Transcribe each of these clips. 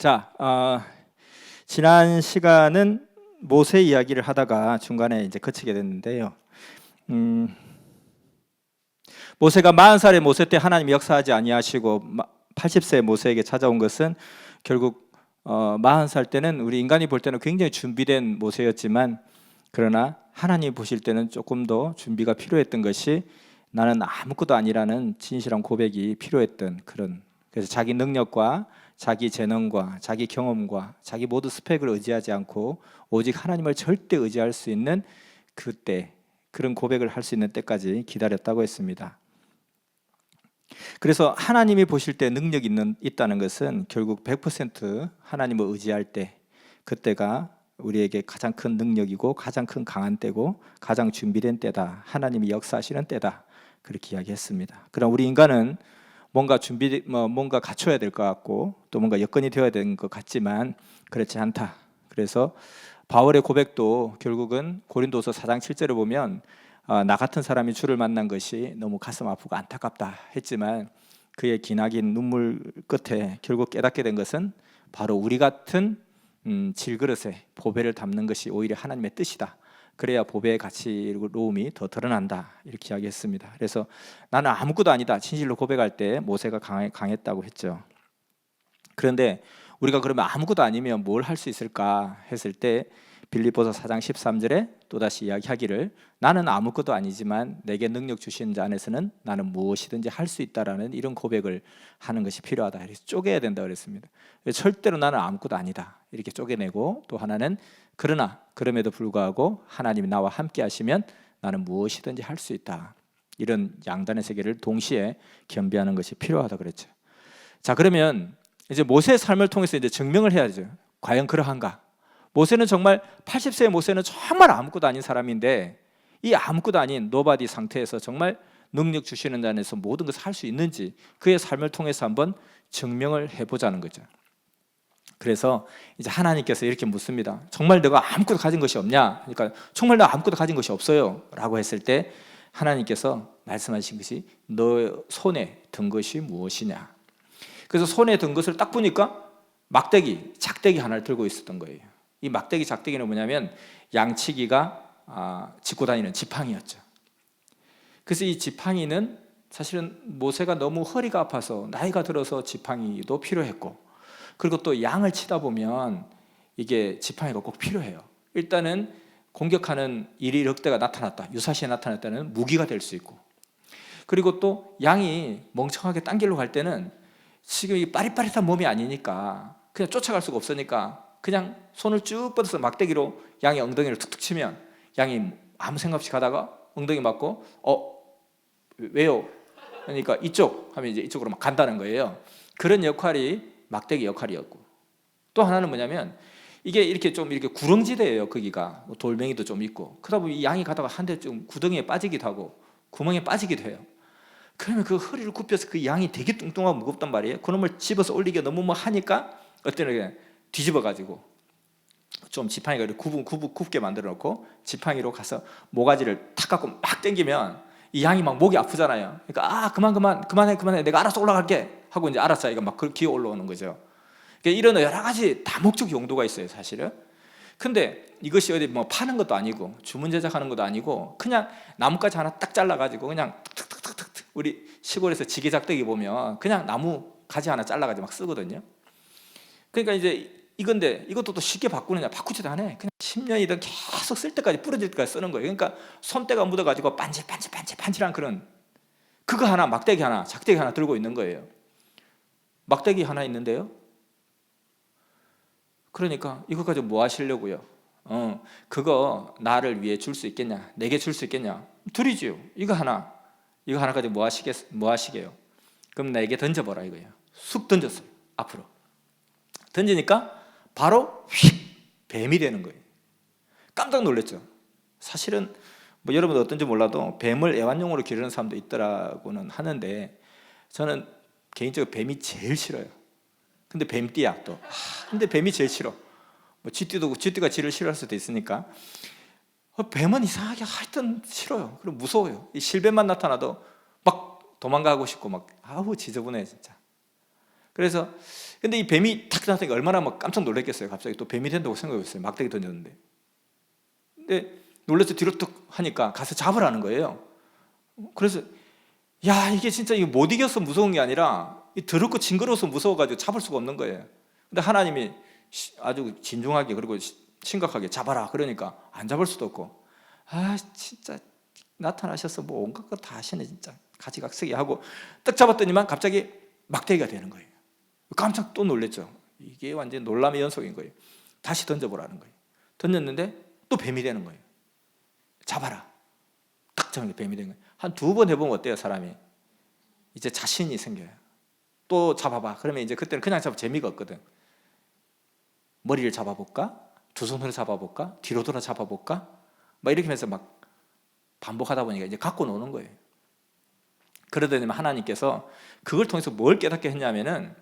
자, 지난 시간은 모세 이야기를 하다가 중간에 이제 그치게 됐는데요. 모세가 40살의 모세 때 하나님이 역사하지 아니하시고 80세 모세에게 찾아온 것은 결국 40살 때는 우리 인간이 볼 때는 굉장히 준비된 모세였지만, 그러나 하나님 보실 때는 조금 더 준비가 필요했던 것이, 나는 아무것도 아니라는 진실한 고백이 필요했던 그런, 그래서 자기 능력과 자기 재능과 자기 경험과 자기 모든 스펙을 의지하지 않고 오직 하나님을 절대 의지할 수 있는 그때, 그런 고백을 할 수 있는 때까지 기다렸다고 했습니다. 그래서 하나님이 보실 때 능력이 있다는 것은 결국 100% 하나님을 의지할 때, 그때가 우리에게 가장 큰 능력이고 가장 큰 강한 때고 가장 준비된 때다, 하나님이 역사하시는 때다, 그렇게 이야기했습니다. 그럼 우리 인간은 뭔가 갖춰야 될 것 같고 또 뭔가 여건이 되어야 되는 것 같지만 그렇지 않다. 그래서 바울의 고백도 결국은 고린도서 4장 7절을 보면 나 같은 사람이 주를 만난 것이 너무 가슴 아프고 안타깝다 했지만, 그의 기나긴 눈물 끝에 결국 깨닫게 된 것은 바로 우리 같은 질그릇에 보배를 담는 것이 오히려 하나님의 뜻이다. 그래야 보배의 가치로움이 더 드러난다, 이렇게 이야기했습니다. 그래서 나는 아무것도 아니다, 진실로 고백할 때 모세가 강했다고 했죠. 그런데 우리가 그러면 아무것도 아니면 뭘 할 수 있을까 했을 때 빌립보서 4장 13절에 또다시 이야기하기를, 나는 아무것도 아니지만 내게 능력 주신 자 안에서는 나는 무엇이든지 할 수 있다라는 이런 고백을 하는 것이 필요하다. 그래서 쪼개야 된다 그랬습니다. 절대로 나는 아무것도 아니다 이렇게 쪼개내고, 또 하나는 그러나 그럼에도 불구하고 하나님이 나와 함께 하시면 나는 무엇이든지 할 수 있다, 이런 양단의 세계를 동시에 겸비하는 것이 필요하다 그랬죠. 자, 그러면 이제 모세의 삶을 통해서 이제 증명을 해야죠. 과연 그러한가? 모세는 정말 80세의 모세는 정말 아무것도 아닌 사람인데, 이 아무것도 아닌 노바디 상태에서 정말 능력 주시는 자에서 모든 것을 할 수 있는지 그의 삶을 통해서 한번 증명을 해보자는 거죠. 그래서 이제 하나님께서 이렇게 묻습니다. 정말 너가 아무것도 가진 것이 없냐? 그러니까 정말 너 아무것도 가진 것이 없어요 라고 했을 때 하나님께서 말씀하신 것이, 너 손에 든 것이 무엇이냐? 그래서 손에 든 것을 딱 보니까 막대기, 작대기 하나를 들고 있었던 거예요. 이 막대기, 작대기는 뭐냐면 양치기가 짚고 다니는 지팡이였죠. 그래서 이 지팡이는 사실은 모세가 너무 허리가 아파서 나이가 들어서 지팡이도 필요했고, 그리고 또 양을 치다 보면 이게 지팡이가 꼭 필요해요. 일단은 공격하는 이리력대가 나타났다, 유사시에 나타났다는 무기가 될 수 있고, 그리고 또 양이 멍청하게 딴 길로 갈 때는 지금 이 빠릿빠릿한 몸이 아니니까 그냥 쫓아갈 수가 없으니까 그냥 손을 쭉 뻗어서 막대기로 양의 엉덩이를 툭툭 치면 양이 아무 생각 없이 가다가 엉덩이 맞고 왜요? 그러니까 이쪽 하면 이제 이쪽으로 막 간다는 거예요. 그런 역할이 막대기 역할이었고, 또 하나는 뭐냐면 이게 이렇게 좀 이렇게 구렁지대예요. 거기가 돌멩이도 좀 있고, 그러다 보면 이 양이 가다가 한 대 좀 구덩이에 빠지기도 하고 구멍에 빠지기도 해요. 그러면 그 허리를 굽혀서 그 양이 되게 뚱뚱하고 무겁단 말이에요. 그놈을 집어서 올리기가 너무 뭐 하니까 어때는 뒤집어 가지고 좀 지팡이가 굽게 만들어 놓고 지팡이로 가서 모가지를 탁 갖고 막 당기면 이 양이 막 목이 아프잖아요. 그러니까 그만해 내가 알아서 올라갈게 하고 이제 알았어, 이거 막 기어 올라오는 거죠. 그러니까 이런 여러 가지 다목적 용도가 있어요, 사실은. 근데 이것이 어디 뭐 파는 것도 아니고 주문 제작하는 것도 아니고 그냥 나뭇가지 하나 딱 잘라 가지고 그냥 툭툭툭툭, 우리 시골에서 지게작대기 보면 그냥 나무 가지 하나 잘라 가지고 막 쓰거든요. 그러니까 이제 이건데 이것도 또 쉽게 바꾸느냐? 바꾸지도 않아. 그냥 10년이든 계속 쓸 때까지 부러질 때까지 쓰는 거예요. 그러니까 손때가 묻어가지고 반질반질한 그런, 그거 하나, 막대기 하나, 작대기 하나 들고 있는 거예요. 막대기 하나 있는데요. 그러니까 이거 가지고 뭐 하시려고요? 그거 나를 위해 줄 수 있겠냐? 내게 줄 수 있겠냐? 드리지요. 이거 하나 가지고 뭐 하시게요? 그럼 내게 던져보라 이거예요. 쑥 던졌어요. 앞으로 던지니까 바로 휙 뱀이 되는 거예요. 깜짝 놀랐죠. 사실은 뭐 여러분 어떤지 몰라도 뱀을 애완용으로 기르는 사람도 있더라고는 하는데, 저는 개인적으로 뱀이 제일 싫어요. 근데 뱀띠야 또. 근데 뱀이 제일 싫어. 뭐 쥐띠가 쥐를 싫어할 수도 있으니까. 뱀은 이상하게 하여튼 싫어요. 그리고 무서워요. 이 실뱀만 나타나도 막 도망가고 싶고 막 아우 지저분해 진짜. 그래서 근데 이 뱀이 탁 나타나니까 얼마나 막 깜짝 놀랐겠어요. 갑자기 또 뱀이 된다고 생각했어요. 막대기 던졌는데. 근데 놀라서 뒤로 툭 하니까 가서 잡으라는 거예요. 그래서 야, 이게 진짜 이거 못 이겨서 무서운 게 아니라 더럽고 징그러워서 무서워가지고 잡을 수가 없는 거예요. 근데 하나님이 아주 진중하게 그리고 심각하게 잡아라 그러니까 안 잡을 수도 없고, 아 진짜 나타나셔서 뭐 온갖 거 다 하시네 진짜 가지각색이 하고 딱 잡았더니만 갑자기 막대기가 되는 거예요. 깜짝 또 놀랬죠. 이게 완전 놀람의 연속인 거예요. 다시 던져보라는 거예요. 던졌는데 또 뱀이 되는 거예요. 잡아라. 딱 잡으니까 뱀이 되는 거예요. 한 2번 해보면 어때요? 사람이 이제 자신이 생겨요. 또 잡아봐. 그러면 이제 그때는 그냥 잡아 재미가 없거든. 머리를 잡아볼까? 두 손으로 잡아볼까? 뒤로 돌아 잡아볼까? 막 이렇게 하면서 막 반복하다 보니까 이제 갖고 노는 거예요. 그러더니 하나님께서 그걸 통해서 뭘 깨닫게 했냐면은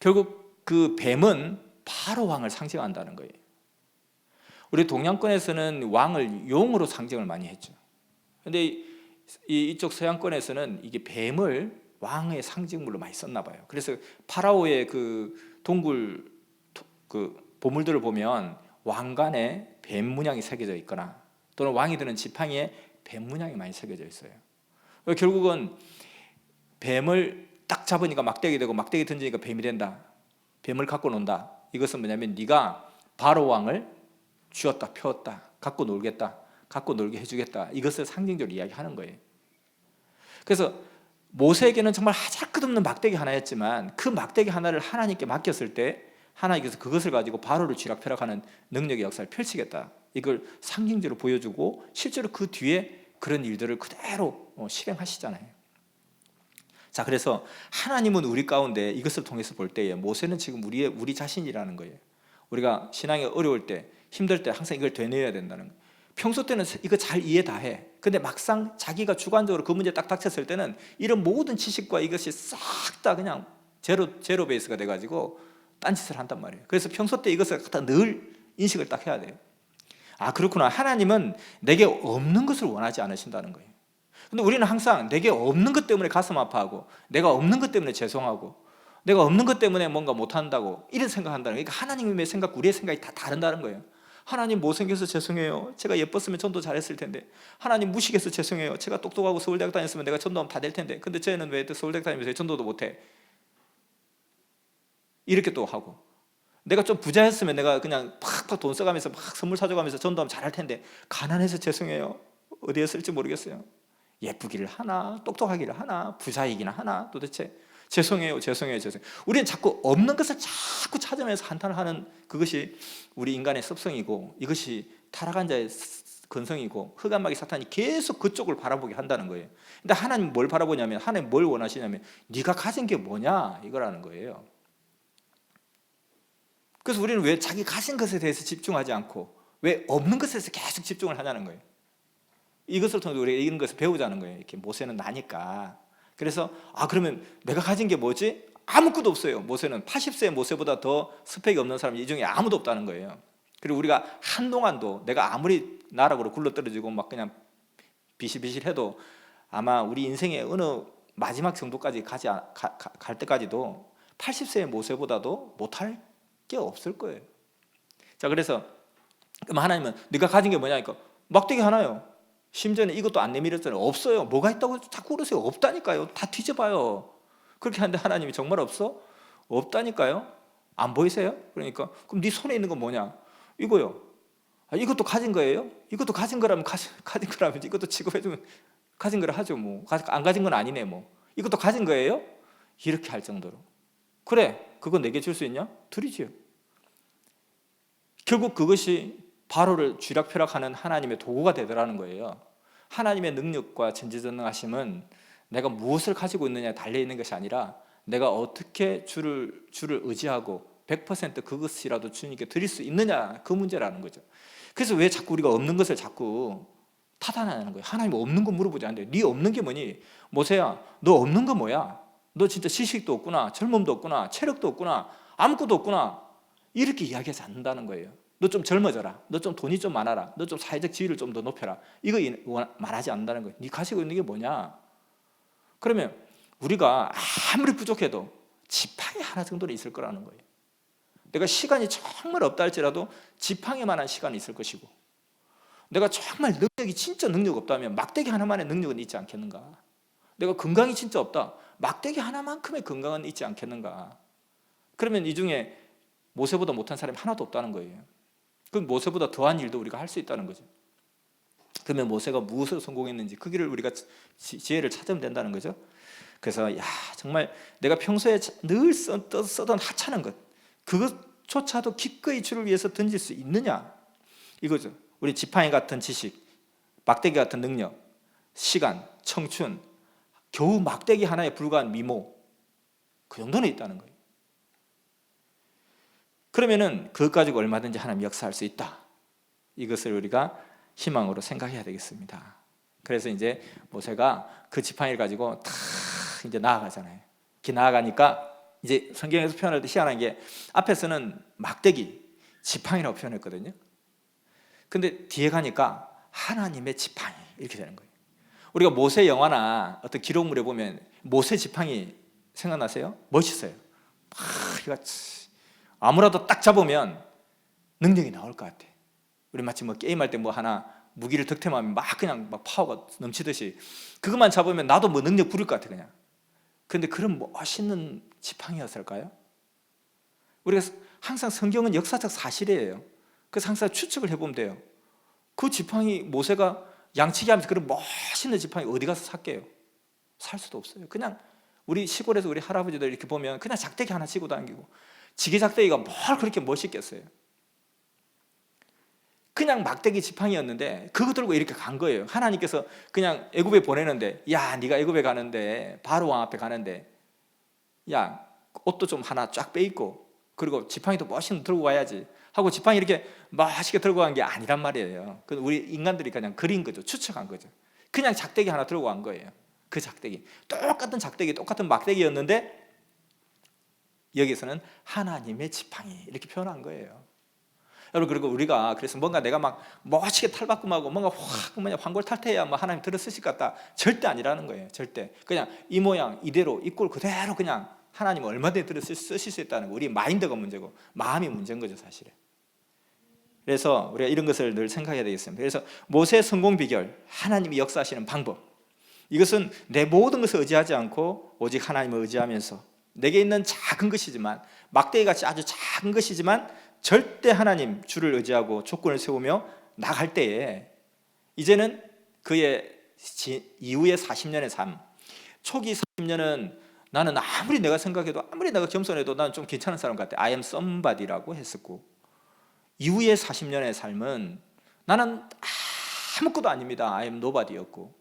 결국 그 뱀은 바로 왕을 상징한다는 거예요. 우리 동양권에서는 왕을 용으로 상징을 많이 했죠. 근데 이쪽 서양권에서는 이게 뱀을 왕의 상징물로 많이 썼나 봐요. 그래서 파라오의 그 동굴 그 보물들을 보면 왕관에 뱀 문양이 새겨져 있거나 또는 왕이 드는 지팡이에 뱀 문양이 많이 새겨져 있어요. 결국은 뱀을 딱 잡으니까 막대기 되고 막대기 던지니까 뱀이 된다. 뱀을 갖고 논다. 이것은 뭐냐면 네가 바로 왕을 쥐었다 펴었다. 갖고 놀겠다. 갖고 놀게 해주겠다. 이것을 상징적으로 이야기하는 거예요. 그래서 모세에게는 정말 하잘것없는 막대기 하나였지만 그 막대기 하나를 하나님께 맡겼을 때 하나님께서 그것을 가지고 바로를 쥐락펴락하는 능력의 역사를 펼치겠다. 이걸 상징적으로 보여주고 실제로 그 뒤에 그런 일들을 그대로 실행하시잖아요. 자, 그래서 하나님은 우리 가운데 이것을 통해서 볼 때에 모세는 지금 우리 자신이라는 거예요. 우리가 신앙이 어려울 때 힘들 때 항상 이걸 되뇌어야 된다는 거예요. 평소 때는 이거 잘 이해 다 해. 근데 막상 자기가 주관적으로 그 문제 딱 닥쳤을 때는 이런 모든 지식과 이것이 싹 다 그냥 제로 베이스가 돼가지고 딴짓을 한단 말이에요. 그래서 평소 때 이것을 갖다 늘 인식을 딱 해야 돼요. 아, 그렇구나. 하나님은 내게 없는 것을 원하지 않으신다는 거예요. 근데 우리는 항상 내게 없는 것 때문에 가슴 아파하고 내가 없는 것 때문에 죄송하고 내가 없는 것 때문에 뭔가 못한다고 이런 생각한다는 거예요. 그러니까 하나님의 생각, 우리의 생각이 다 다른다는 거예요. 하나님 못생겨서 죄송해요. 제가 예뻤으면 전도 잘했을 텐데. 하나님 무식해서 죄송해요. 제가 똑똑하고 서울대학 다녔으면 내가 전도하면 다 될 텐데. 근데 쟤는 왜 서울대학 다니면서 전도도 못해? 이렇게 또 하고, 내가 좀 부자였으면 내가 그냥 팍팍 돈 써가면서 막 선물 사줘가면서 전도하면 잘할 텐데 가난해서 죄송해요. 어디에 쓸지 모르겠어요. 예쁘기를 하나, 똑똑하기를 하나, 부자이기나 하나, 도대체 죄송해요. 우리는 자꾸 없는 것을 자꾸 찾으면서 한탄하는 그것이 우리 인간의 습성이고 이것이 타락한 자의 근성이고 흑암마귀 사탄이 계속 그쪽을 바라보게 한다는 거예요. 근데 하나님 뭘 바라보냐면, 하나님 뭘 원하시냐면 네가 가진 게 뭐냐 이거라는 거예요. 그래서 우리는 왜 자기 가진 것에 대해서 집중하지 않고 왜 없는 것에서 계속 집중을 하냐는 거예요. 이것을 통해서 우리가 이런 것을 배우자는 거예요. 이렇게 모세는 나니까. 그래서 그러면 내가 가진 게 뭐지? 아무것도 없어요. 모세는 80세의 모세보다 더 스펙이 없는 사람이 이 중에 아무도 없다는 거예요. 그리고 우리가 한동안도 내가 아무리 나락으로 굴러떨어지고 막 그냥 비실비실해도 아마 우리 인생의 어느 마지막 정도까지 갈 때까지도 80세의 모세보다도 못할 게 없을 거예요. 자, 그래서 그럼 하나님은 네가 가진 게 뭐냐니까 막대기 하나요. 심지어는 이것도 안 내밀었잖아요. 없어요. 뭐가 있다고 자꾸 그러세요. 없다니까요. 다 뒤져봐요. 그렇게 하는데 하나님이 정말 없어? 없다니까요. 안 보이세요? 그러니까 그럼 네 손에 있는 건 뭐냐? 이거요. 이것도 가진 거예요? 이것도 가진 거라면 가진 거라면 이것도 취급해주면 가진 거라 하죠. 뭐 안 가진 건 아니네. 뭐 이것도 가진 거예요? 이렇게 할 정도로. 그래, 그거 내게 줄 수 있냐? 드리지요. 결국 그것이 바로를 쥐락펴락하는 하나님의 도구가 되더라는 거예요. 하나님의 능력과 전지전능하심은 내가 무엇을 가지고 있느냐에 달려있는 것이 아니라 내가 어떻게 주를 의지하고 100% 그것이라도 주님께 드릴 수 있느냐, 그 문제라는 거죠. 그래서 왜 자꾸 우리가 없는 것을 자꾸 타단하는 거예요. 하나님 없는 거 물어보지 않는데 네 없는 게 뭐니? 모세야, 너 없는 거 뭐야? 너 진짜 지식도 없구나, 젊음도 없구나, 체력도 없구나, 아무것도 없구나, 이렇게 이야기하지 않는다는 거예요. 너 좀 젊어져라, 너 좀 돈이 좀 많아라, 너 좀 사회적 지위를 좀 더 높여라, 이거 말하지 않는다는 거예요. 네 가지고 있는 게 뭐냐? 그러면 우리가 아무리 부족해도 지팡이 하나 정도는 있을 거라는 거예요. 내가 시간이 정말 없다 할지라도 지팡이만한 시간이 있을 것이고, 내가 정말 능력이 진짜 능력 없다면 막대기 하나만의 능력은 있지 않겠는가? 내가 건강이 진짜 없다, 막대기 하나만큼의 건강은 있지 않겠는가? 그러면 이 중에 모세보다 못한 사람이 하나도 없다는 거예요. 그럼 모세보다 더한 일도 우리가 할 수 있다는 거죠. 그러면 모세가 무엇으로 성공했는지 그 길을 우리가 지혜를 찾으면 된다는 거죠. 그래서 정말 내가 평소에 늘 쓰던 하찮은 것, 그것조차도 기꺼이 주를 위해서 던질 수 있느냐, 이거죠. 우리 지팡이 같은 지식, 막대기 같은 능력, 시간, 청춘, 겨우 막대기 하나에 불과한 미모, 그 정도는 있다는 거예요. 그러면은 그것 가지고 얼마든지 하나님 역사할 수 있다, 이것을 우리가 희망으로 생각해야 되겠습니다. 그래서 이제 모세가 그 지팡이를 가지고 탁 이제 나아가잖아요. 이렇게 나아가니까 이제 성경에서 표현할 때 희한한 게 앞에서는 막대기, 지팡이라고 표현했거든요. 근데 뒤에 가니까 하나님의 지팡이 이렇게 되는 거예요. 우리가 모세 영화나 어떤 기록물에 보면 모세 지팡이 생각나세요? 멋있어요. 이거 아무라도 딱 잡으면 능력이 나올 것 같아. 우리 마치 뭐 게임할 때 뭐 하나 무기를 득템하면 막 그냥 막 파워가 넘치듯이 그것만 잡으면 나도 뭐 능력 부릴 것 같아 그냥. 그런데 그런 멋있는 지팡이였을까요? 우리가 항상 성경은 역사적 사실이에요. 그래서 항상 추측을 해보면 돼요. 그 지팡이 모세가 양치기 하면서 그런 멋있는 지팡이 어디 가서 샀게요? 살 수도 없어요. 그냥 우리 시골에서 우리 할아버지들 이렇게 보면 그냥 작대기 하나 치고 다니고, 지게 작대기가 뭘 그렇게 멋있겠어요? 그냥 막대기 지팡이였는데 그거 들고 이렇게 간 거예요. 하나님께서 그냥 애굽에 보내는데, 야 네가 애굽에 가는데 바로 왕 앞에 가는데 야 옷도 좀 하나 쫙 빼입고 그리고 지팡이도 멋있는 들고 가야지 하고 지팡이 이렇게 멋있게 들고 간 게 아니란 말이에요. 그 우리 인간들이 그냥 그린 거죠. 추측한 거죠. 그냥 작대기 하나 들고 간 거예요. 그 작대기, 똑같은 작대기, 똑같은 막대기였는데 여기서는 하나님의 지팡이 이렇게 표현한 거예요. 여러분, 그리고 우리가 그래서 뭔가 내가 막 멋지게 탈바꿈하고 뭔가 환골탈태해야 뭐 하나님 들어 쓰실 것 같다, 절대 아니라는 거예요. 절대. 그냥 이 모양 이대로 이 꼴 그대로 그냥 하나님 얼마든지 들어 쓰실 수 있다는 거, 우리 마인드가 문제고 마음이 문제인 거죠 사실은. 그래서 우리가 이런 것을 늘 생각해야 되겠습니다. 그래서 모세의 성공 비결, 하나님이 역사하시는 방법, 이것은 내 모든 것을 의지하지 않고 오직 하나님을 의지하면서 내게 있는 작은 것이지만, 막대기같이 아주 작은 것이지만 절대 하나님 주를 의지하고 조건을 세우며 나갈 때에 이제는 그의 이후의 40년의 삶, 초기 40년은 나는 아무리 내가 생각해도 아무리 내가 겸손해도 나는 좀 괜찮은 사람 같아, I am somebody라고 했었고, 이후의 40년의 삶은 나는 아무것도 아닙니다, I am nobody였고,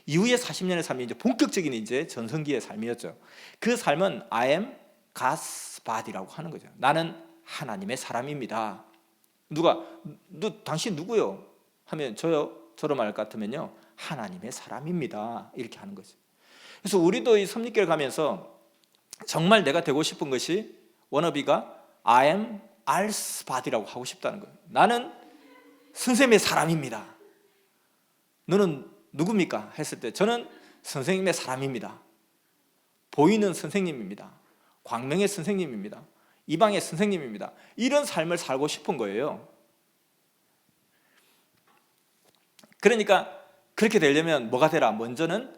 이후의 40년의 삶이 이제 본격적인 이제 전성기의 삶이었죠. 그 삶은 I am God's body라고 하는 거죠. 나는 하나님의 사람입니다. 당신 누구요? 하면 저로 말할 것 같으면요, 하나님의 사람입니다, 이렇게 하는 거죠. 그래서 우리도 이 섭리교를 가면서 정말 내가 되고 싶은 것이 워너비가 I am R's body라고 하고 싶다는 거예요. 나는 선생님의 사람입니다. 너는 누굽니까? 했을 때 저는 선생님의 사람입니다. 보이는 선생님입니다. 광명의 선생님입니다. 이방의 선생님입니다. 이런 삶을 살고 싶은 거예요. 그러니까 그렇게 되려면 뭐가 되라? 먼저는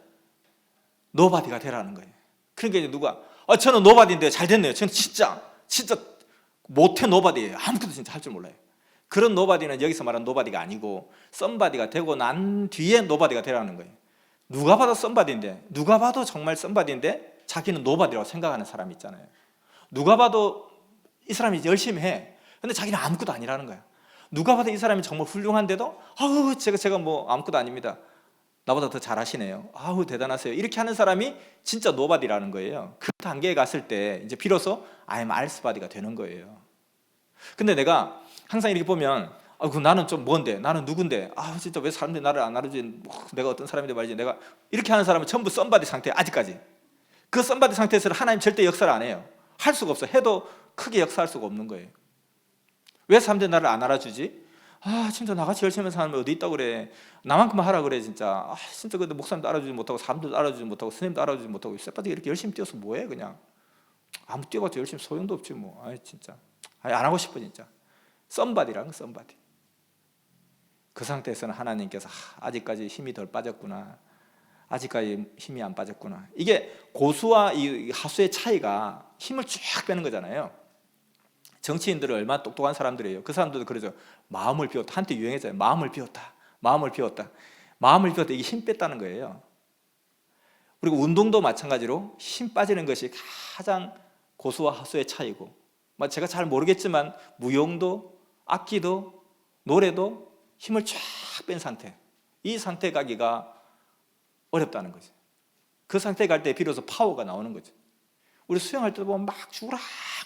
노바디가 되라는 거예요. 그러니까 이제 누가 저는 노바디인데 잘 됐네요. 저는 진짜 못해 노바디예요. 아무것도 진짜 할 줄 몰라요. 그런 노바디는 여기서 말하는 노바디가 아니고 썸바디가 되고 난 뒤에 노바디가 되라는 거예요. 누가 봐도 썸바디인데, 누가 봐도 정말 썸바디인데 자기는 노바디라고 생각하는 사람이 있잖아요. 누가 봐도 이 사람이 열심히 해. 근데 자기는 아무것도 아니라는 거야. 누가 봐도 이 사람이 정말 훌륭한데도 제가 뭐 아무것도 아닙니다, 나보다 더 잘하시네요, 대단하세요, 이렇게 하는 사람이 진짜 노바디라는 거예요. 그 단계에 갔을 때 이제 비로소 I am R's 되는 거예요. 근데 내가 항상 이렇게 보면 나는 좀 뭔데, 나는 누군데, 진짜 왜 사람들이 나를 안 알아주지, 내가 어떤 사람인데 말이지, 내가 이렇게 하는 사람은 전부 썸바디 상태, 아직까지. 그 썸바디 상태에서는 하나님 절대 역사를 안 해요. 할 수가 없어. 해도 크게 역사할 수가 없는 거예요. 왜 사람들이 나를 안 알아주지? 진짜 나같이 열심히 사는 사람이 어디 있다고 그래. 나만큼 하라 그래 진짜. 진짜 근데 목사님도 알아주지 못하고 사람들도 알아주지 못하고 스님도 알아주지 못하고 쇠바지게 이렇게 열심히 뛰어서 뭐해 그냥. 아무 뛰어봤자 열심히 소용도 없지 뭐. 진짜 안 하고 싶어 진짜. 썸바디랑 썸바디. 그 상태에서는 하나님께서 아직까지 힘이 덜 빠졌구나, 아직까지 힘이 안 빠졌구나. 이게 고수와 이 하수의 차이가 힘을 쫙 빼는 거잖아요. 정치인들은 얼마나 똑똑한 사람들이에요. 그 사람들도 그러죠. 마음을 비웠다. 한때 유행했잖아요. 마음을 비웠다. 마음을 비웠다. 마음을 비웠다. 이게 힘 뺐다는 거예요. 그리고 운동도 마찬가지로 힘 빠지는 것이 가장 고수와 하수의 차이고, 제가 잘 모르겠지만 무용도 악기도 노래도 힘을 쫙 뺀 상태, 이 상태 가기가 어렵다는 거죠. 그 상태 갈 때 비로소 파워가 나오는 거죠. 우리 수영할 때도 보면 막 주락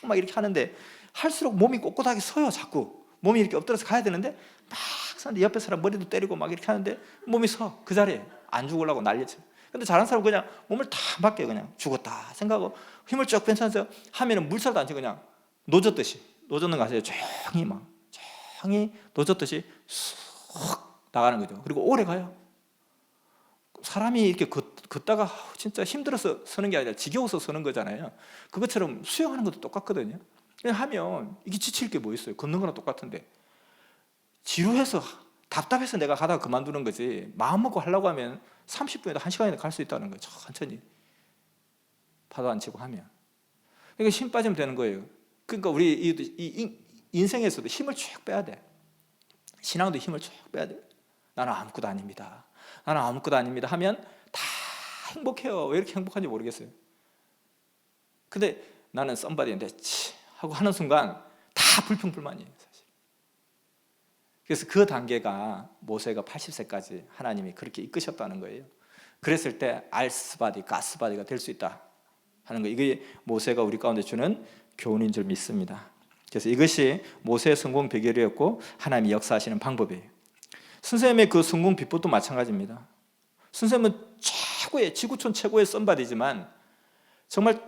막 이렇게 하는데 할수록 몸이 꼿꼿하게 서요. 자꾸 몸이 이렇게 엎드려서 가야 되는데 막 서는데 옆에 사람 머리도 때리고 막 이렇게 하는데 몸이 서 그 자리에 안 죽으려고 난리쳐. 근데 잘하는 사람은 그냥 몸을 다 맡겨. 그냥 죽었다 생각하고 힘을 쭉 뺀 상태에서 하면은 물살도 안 치고 그냥 노젓듯이, 노젓는 거 아세요? 조용히 막 조용히 노젓듯이 쑥 나가는 거죠. 그리고 오래 가요. 사람이 이렇게 걷다가 진짜 힘들어서 서는 게 아니라 지겨워서 서는 거잖아요. 그것처럼 수영하는 것도 똑같거든요. 그냥 하면 이게 지칠 게 뭐 있어요? 걷는 거랑 똑같은데 지루해서 답답해서 내가 가다가 그만두는 거지, 마음 먹고 하려고 하면 30분에도 1시간이나 갈 수 있다는 거예요. 천천히 파도 안 치고 하면. 그러니까 힘 빠지면 되는 거예요. 그러니까 우리 이 인생에서도 힘을 쭉 빼야 돼. 신앙도 힘을 쭉 빼야 돼. 나는 아무것도 아닙니다. 나는 아무것도 아닙니다 하면 다 행복해요. 왜 이렇게 행복한지 모르겠어요. 근데 나는 썸바디인데 하고 하는 순간 다 불평불만이에요, 사실. 그래서 그 단계가 모세가 80세까지 하나님이 그렇게 이끄셨다는 거예요. 그랬을 때 알스바디, 가스바디가 될 수 있다 하는 거, 이게 모세가 우리 가운데 주는 교훈인 줄 믿습니다. 그래서 이것이 모세의 성공 비결이었고 하나님이 역사하시는 방법이에요. 선생님의 그 성공 비법도 마찬가지입니다. 선생님은 최고의, 지구촌 최고의 썸바디지만 정말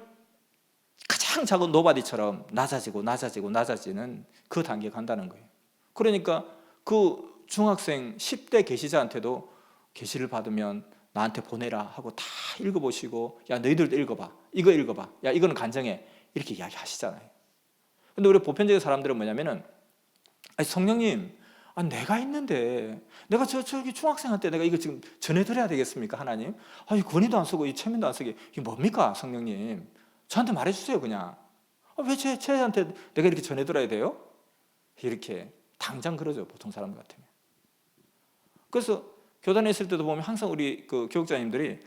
가장 작은 노바디처럼 낮아지고 낮아지고 낮아지는 그 단계에 간다는 거예요. 그러니까 그 중학생 10대 계시자한테도 계시를 받으면 나한테 보내라 하고 다 읽어보시고, 야 너희들도 읽어봐, 이거 읽어봐, 야 이거는 간증해, 이렇게 이야기하시잖아요. 근데 우리 보편적인 사람들은 뭐냐면은, 아니 성령님, 내가 있는데 내가 저기 중학생한테 내가 이거 지금 전해드려야 되겠습니까 하나님? 이 권위도 안 쓰고 이 체면도 안 쓰게 이게 뭡니까 성령님? 저한테 말해주세요 그냥. 왜 쟤한테 내가 이렇게 전해드려야 돼요? 이렇게 당장 그러죠, 보통 사람들 같으면. 그래서 교단에 있을 때도 보면 항상 우리 그 교육자님들이,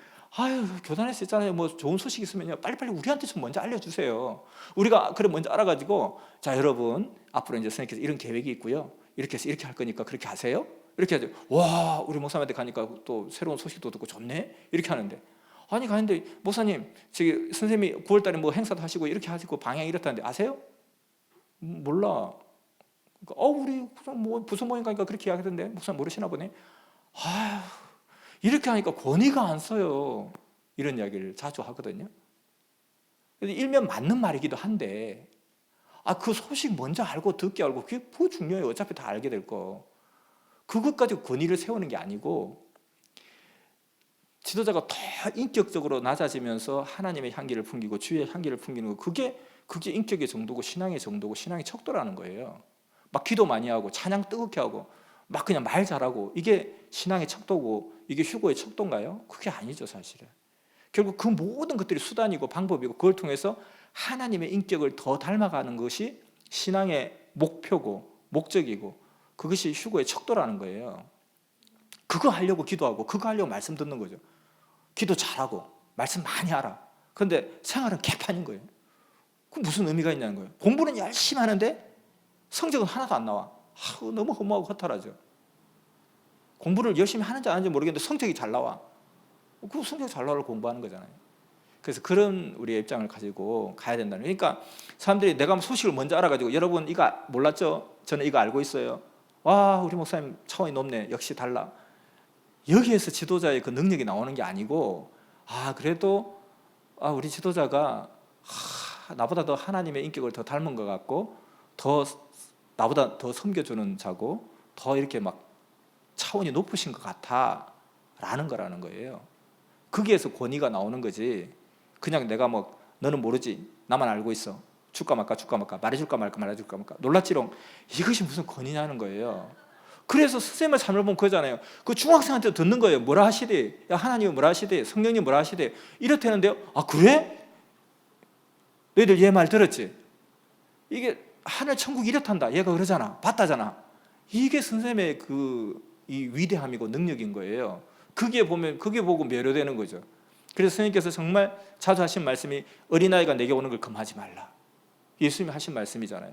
교단에서 있잖아요, 뭐 좋은 소식 있으면요 빨리빨리 우리한테 좀 먼저 알려주세요. 우리가 그래 먼저 알아가지고, 자 여러분 앞으로 이제 선생님께서 이런 계획이 있고요, 이렇게 해서 이렇게 할 거니까 그렇게 하세요. 이렇게 하죠. 와, 우리 목사님한테 가니까 또 새로운 소식도 듣고 좋네, 이렇게 하는데, 아니 가는데 목사님 저기 선생님이 9월 달에 뭐 행사도 하시고 이렇게 하시고 방향이 이렇다는데 아세요? 몰라. 우리 뭐 부서 모임 가니까 그렇게 이야기하던데 목사님 모르시나 보네. 이렇게 하니까 권위가 안 서요. 이런 이야기를 자주 하거든요. 일면 맞는 말이기도 한데, 그 소식 먼저 알고 듣게 알고 그게 뭐 중요해요. 어차피 다 알게 될 거. 그것까지 권위를 세우는 게 아니고, 지도자가 더 인격적으로 낮아지면서 하나님의 향기를 풍기고 주의 향기를 풍기는 거, 그게 인격의 정도고 신앙의 정도고 신앙의 척도라는 거예요. 막 기도 많이 하고 찬양 뜨겁게 하고 막 그냥 말 잘하고 이게 신앙의 척도고 이게 휴고의 척도인가요? 그게 아니죠, 사실은. 결국 그 모든 것들이 수단이고 방법이고, 그걸 통해서 하나님의 인격을 더 닮아가는 것이 신앙의 목표고 목적이고, 그것이 휴고의 척도라는 거예요. 그거 하려고 기도하고 그거 하려고 말씀 듣는 거죠. 기도 잘하고 말씀 많이 하라. 그런데 생활은 개판인 거예요. 그 무슨 의미가 있냐는 거예요. 공부는 열심히 하는데 성적은 하나도 안 나와. 너무 허무하고 허탈하죠. 공부를 열심히 하는지 안 하는지 모르겠는데 성적이 잘 나와. 그 성적 잘 나오려고 공부하는 거잖아요. 그래서 그런 우리의 입장을 가지고 가야 된다는 거예요. 그러니까 사람들이 내가 소식을 먼저 알아가지고, 여러분 이거 몰랐죠? 저는 이거 알고 있어요. 와, 우리 목사님 차원이 높네. 역시 달라. 여기에서 지도자의 그 능력이 나오는 게 아니고, 그래도 우리 지도자가 나보다 더 하나님의 인격을 더 닮은 것 같고, 더 나보다 더 섬겨주는 자고, 더 이렇게 막 차원이 높으신 것 같아 라는 거라는 거예요. 거기에서 권위가 나오는 거지, 그냥 내가 뭐 너는 모르지. 나만 알고 있어. 줄까 말까 말해줄까 말까 놀랐지롱. 이것이 무슨 권위냐는 거예요. 그래서 선생님의 삶을 보면 그거잖아요. 그 중학생한테 듣는 거예요. 뭐라 하시대? 야, 하나님은 뭐라 하시대? 성령님 뭐라 하시대? 이렇다는데요. 아, 그래? 너희들 얘 말 들었지? 이게 하늘 천국 이렇단다. 얘가 그러잖아. 봤다잖아. 이게 선생님의 이 위대함이고 능력인 거예요. 그게 보고 매료되는 거죠. 그래서 선생님께서 정말 자주 하신 말씀이 어린아이가 내게 오는 걸 금하지 말라. 예수님이 하신 말씀이잖아요.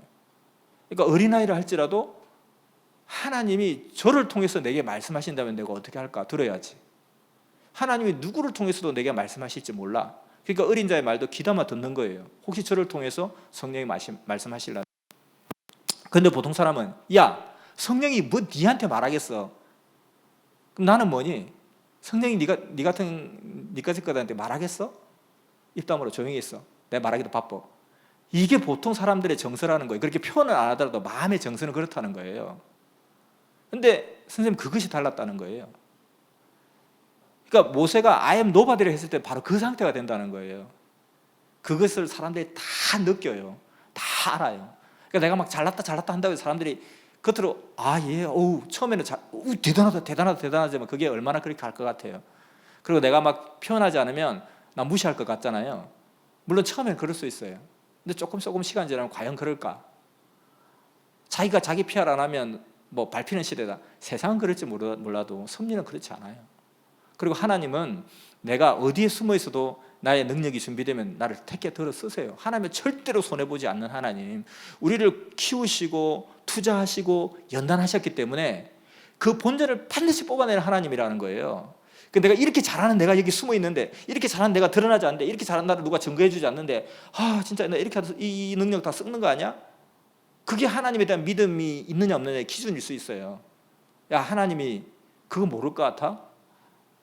그러니까 어린아이를 할지라도 하나님이 저를 통해서 내게 말씀하신다면 내가 어떻게 할까? 들어야지. 하나님이 누구를 통해서도 내게 말씀하실지 몰라. 그러니까 어린 자의 말도 귀담아 듣는 거예요. 혹시 저를 통해서 성령이 말씀하실라. 근데 보통 사람은 야, 성령이 뭐 니한테 말하겠어? 그럼 나는 뭐니? 성령이 니 같은 것한테 말하겠어? 입 다물어 조용히 있어. 내가 말하기도 바빠. 이게 보통 사람들의 정서라는 거예요. 그렇게 표현을 안 하더라도 마음의 정서는 그렇다는 거예요. 근데 선생님 그것이 달랐다는 거예요. 그러니까 모세가 I am nobody를 했을 때 바로 그 상태가 된다는 거예요. 그것을 사람들이 다 느껴요. 다 알아요. 그러니까 내가 막 잘났다 한다고 해서 사람들이 겉으로 처음에는 대단하지만 그게 얼마나 그렇게 할 것 같아요. 그리고 내가 막 표현하지 않으면 나 무시할 것 같잖아요. 물론 처음에는 그럴 수 있어요. 근데 조금 시간 지나면 과연 그럴까? 자기가 자기 PR 안 하면 뭐 밟히는 시대다. 세상은 그럴지 몰라도 섭리는 그렇지 않아요. 그리고 하나님은 내가 어디에 숨어 있어도 나의 능력이 준비되면 나를 택해 들어 쓰세요. 하나님은 절대로 손해보지 않는 하나님, 우리를 키우시고 투자하시고 연단하셨기 때문에 그 본전을 반드시 뽑아내는 하나님이라는 거예요. 내가 이렇게 잘하는 내가 여기 숨어 있는데, 이렇게 잘하는 내가 드러나지 않는데, 이렇게 잘하는 나를 누가 증거해 주지 않는데, 진짜 나 이렇게 해서 이 능력 다 썩는 거 아니야? 그게 하나님에 대한 믿음이 있느냐 없느냐의 기준일 수 있어요. 야, 하나님이 그거 모를 것 같아?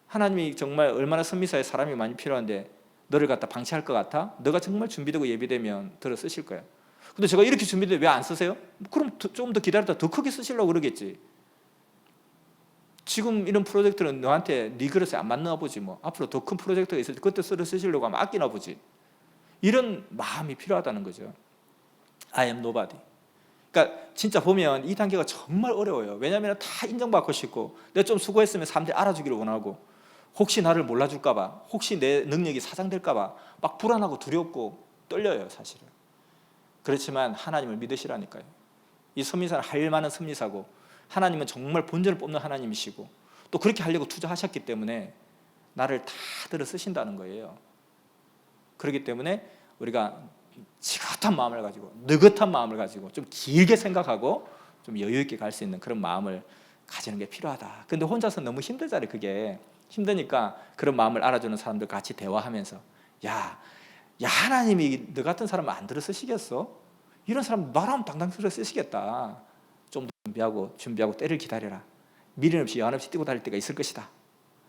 하나님이 정말 얼마나 선미사에 사람이 많이 필요한데 너를 갖다 방치할 것 같아? 너가 정말 준비되고 예비되면 들어 쓰실 거야. 근데 제가 이렇게 준비되는데 왜 안 쓰세요? 그럼 좀 더 기다렸다 더 크게 쓰시려고 그러겠지. 지금 이런 프로젝트는 너한테 네 그릇에 안 맞나 보지 뭐. 앞으로 더 큰 프로젝트가 있을 때 그때 쓰시려고 하면 아끼나 보지. 이런 마음이 필요하다는 거죠. I am nobody. 그러니까 진짜 보면 이 단계가 정말 어려워요. 왜냐하면 다 인정받고 싶고 내가 좀 수고했으면 사람들이 알아주기를 원하고 혹시 나를 몰라줄까 봐, 혹시 내 능력이 사장될까 봐 막 불안하고 두렵고 떨려요 사실은. 그렇지만 하나님을 믿으시라니까요. 이 섭리사는 할 만한 섭리사고 하나님은 정말 본전을 뽑는 하나님이시고 또 그렇게 하려고 투자하셨기 때문에 나를 다 들어 쓰신다는 거예요. 그렇기 때문에 우리가 지긋한 마음을 가지고 느긋한 마음을 가지고 좀 길게 생각하고 좀 여유 있게 갈 수 있는 그런 마음을 가지는 게 필요하다. 근데 혼자서 너무 힘들잖아요. 그게 힘드니까 그런 마음을 알아주는 사람들 같이 대화하면서 야 하나님이 너 같은 사람을 안 들어 쓰시겠어? 이런 사람 말하면 당당 들어 쓰시겠다. 좀 더 준비하고 때를 기다려라. 미련 없이 여한 없이 뛰고 다닐 때가 있을 것이다.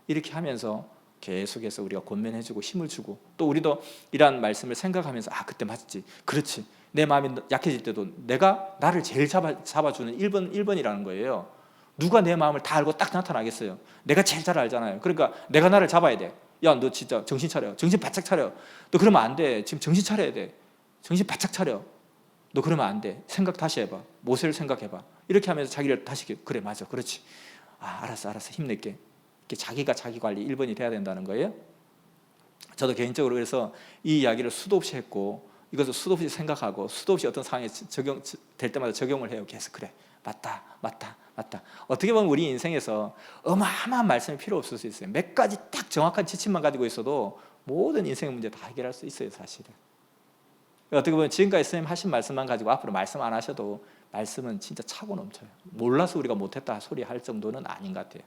이렇게 하면서 계속해서 우리가 권면해주고 힘을 주고 또 우리도 이러한 말씀을 생각하면서 그때 맞지, 그렇지. 내 마음이 약해질 때도 내가 나를 제일 잡아주는 1번이라는 거예요. 누가 내 마음을 다 알고 딱 나타나겠어요? 내가 제일 잘 알잖아요. 그러니까 내가 나를 잡아야 돼. 야, 너 진짜 정신 차려. 정신 바짝 차려. 너 그러면 안 돼. 지금 정신 차려야 돼. 정신 바짝 차려. 너 그러면 안 돼. 생각 다시 해봐. 모세를 생각해봐. 이렇게 하면서 자기를 다시 그래 맞아 그렇지. 알았어 힘낼게. 자기가 자기 관리 1번이 돼야 된다는 거예요. 저도 개인적으로 그래서 이 이야기를 수도 없이 했고 이것을 수도 없이 생각하고 수도 없이 어떤 상황에 적용될 때마다 적용을 해요. 계속 그래 맞다. 어떻게 보면 우리 인생에서 어마어마한 말씀이 필요 없을 수 있어요. 몇 가지 딱 정확한 지침만 가지고 있어도 모든 인생의 문제 다 해결할 수 있어요. 사실은 어떻게 보면 지금까지 선생님 하신 말씀만 가지고 앞으로 말씀 안 하셔도 말씀은 진짜 차고 넘쳐요. 몰라서 우리가 못했다 소리 할 정도는 아닌 것 같아요.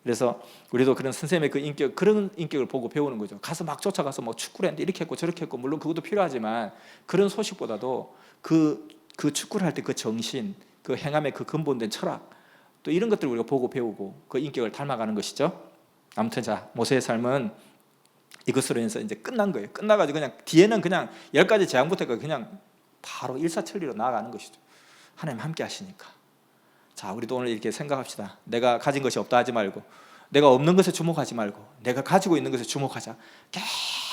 그래서 우리도 그런 선생님의 그런 인격을 보고 배우는 거죠. 가서 막 쫓아가서 뭐 축구를 했는데 이렇게 했고 저렇게 했고 물론 그것도 필요하지만 그런 소식보다도 그 축구를 할 때 그 정신, 그 행함의 그 근본된 철학 또 이런 것들을 우리가 보고 배우고 그 인격을 닮아가는 것이죠. 아무튼 자 모세의 삶은 이것으로 인해서 이제 끝난 거예요. 끝나가지고 그냥 뒤에는 그냥 10가지 재앙부터 그냥 바로 일사천리로 나아가는 것이죠. 하나님 함께 하시니까. 자, 우리도 오늘 이렇게 생각합시다. 내가 가진 것이 없다 하지 말고 내가 없는 것에 주목하지 말고 내가 가지고 있는 것에 주목하자.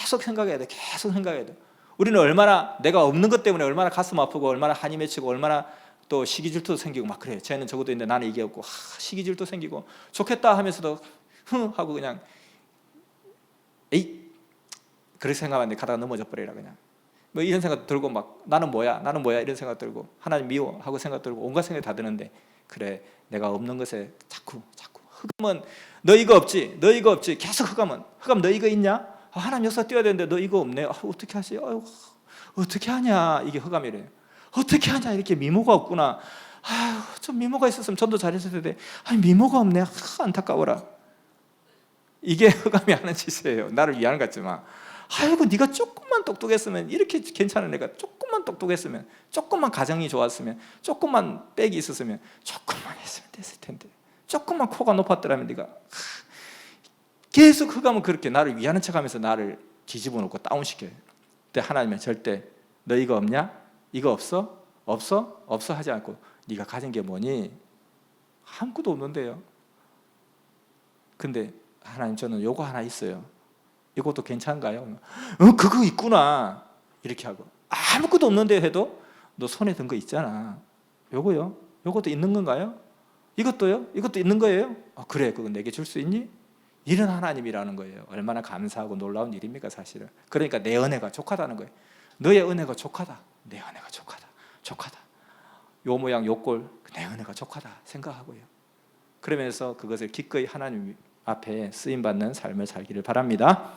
계속 생각해야 돼. 계속 생각해야 돼. 우리는 얼마나 내가 없는 것 때문에 얼마나 가슴 아프고 얼마나 한이 맺히고 얼마나 또 시기질투도 생기고 막 그래. 쟤는 저것도 있는데 나는 이게 없고 시기질투 생기고 좋겠다 하면서도 흥 하고 그냥 에이 그렇게 생각하는데 가다가 넘어져 버리라 그냥. 뭐 이런 생각 들고 막 나는 뭐야 이런 생각 들고 하나님 미워 하고 생각 들고 온갖 생각이 다 드는데 그래 내가 없는 것에 자꾸 흑암은 너 이거 없지 계속 흑암 너 이거 있냐? 하나님 역사 뛰어야 되는데 너 이거 없네. 어떻게 하지? 어떻게 하냐? 이게 흑암이래. 어떻게 하냐? 이렇게 미모가 없구나. 좀 미모가 있었으면 전도 잘했을 텐데 미모가 없네. 안타까워라. 이게 흑암이 하는 짓이에요. 나를 위하는 것 같지만 아이고 네가 조금만 똑똑했으면 이렇게 괜찮은 애가 조금만 똑똑했으면 조금만 가정이 좋았으면 조금만 빽이 있었으면 조금만 했으면 됐을 텐데 조금만 코가 높았더라면 네가 계속 흑암은 그렇게 나를 위하는 척하면서 나를 뒤집어 놓고 다운시켜요. 근데 하나님은 절대 너 이거 없냐? 이거 없어? 없어 하지 않고 네가 가진 게 뭐니? 아무것도 없는데요. 근데 하나님 저는 요거 하나 있어요. 이것도 괜찮은가요? 그거 있구나 이렇게 하고 아무것도 없는데 해도 너 손에 든 거 있잖아. 요거요? 요것도 있는 건가요? 이것도요? 이것도 있는 거예요? 그래 그거 내게 줄 수 있니? 이런 하나님이라는 거예요. 얼마나 감사하고 놀라운 일입니까 사실은. 그러니까 내 은혜가 족하다는 거예요. 너의 은혜가 족하다. 내 은혜가 족하다. 요 모양 요 꼴 내 은혜가 족하다 생각하고요. 그러면서 그것을 기꺼이 하나님 앞에 쓰임받는 삶을 살기를 바랍니다.